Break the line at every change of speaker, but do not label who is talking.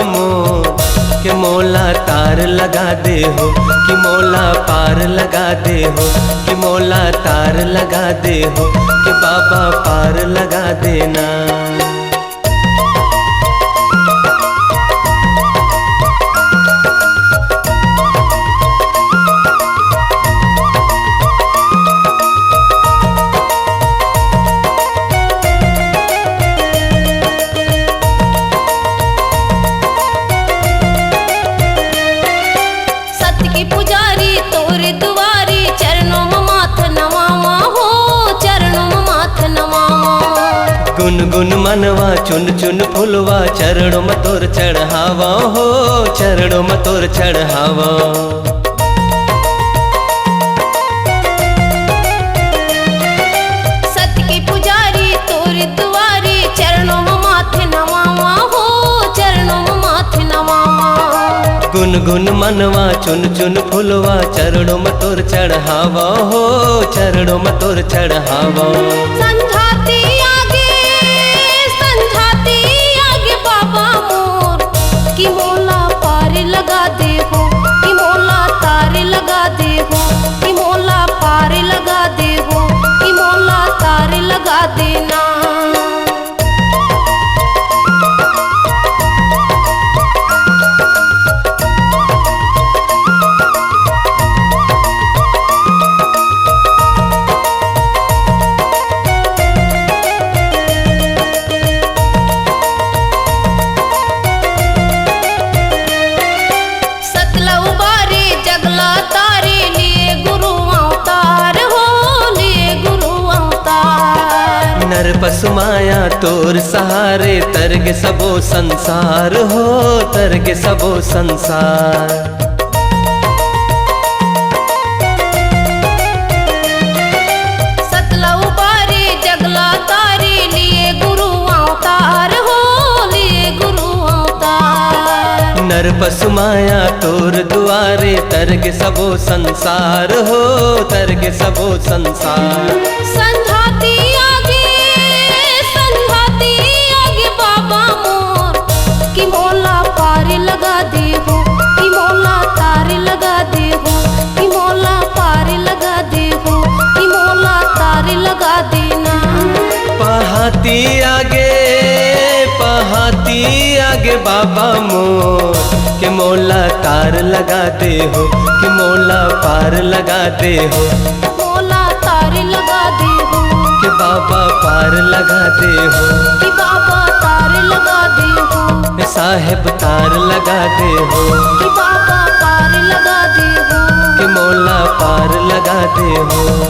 मोर कि मोला तार लगा दे हो, कि मोला पार लगा दे हो, कि मोला तार लगा दे हो, कि बाबा पार लगा देना।
पुजारी तोरे दुआरी चरणों में माथ नवावा हो, चरणों में माथ नवावा।
गुन गुन मनवा चुन चुन फुलवा चरणों में तोर चढ़ावा हो, चरणों में तोर चढ़ावा।
सत के पुजारी तोरे दुआरी चरणों में माथ नवावा हो, चरणों में माथ नवावा।
गुन गुन मनवा चुन चुन फुलवा चरणों में तोर चढ़ावा हो, चरणों में तोर चढ़ावा।
संझाती आगे बाबा मोर कि मोला पार लगा दे हो, कि मोला तार लगा दे हो, कि मोला पार लगा दे हो, कि मोला तार लगा देना।
नर पशु माया तोर सहारे तरगे सबो संसार हो, तरगे सबो संसार।
सतला उबारे जगला तारे लिए गुरु अवतार हो, लिए गुरु अवतार।
नर पशु माया तोर दुआरे तरगे सबो संसार हो, तरगे सबो संसार।
संझाती आगे बाबा मोर कि मोला पार लगा दे हो, कि मोला तार लगा दे हो, कि मोला पार लगा दे हो, कि मोला तार लगा देना।
पहाती आगे बाबा मोर कि मोला तार लगा दे हो, कि मोला पार लगा दे हो,
मोला तार लगा दे हो,
कि बाबा पार लगा दे हो,
कि बाबा तार लगा दे हो,
साहेब तार लगा दे हो,
कि बाबा पार लगा दे हो,
कि मोला पार लगा दे हो।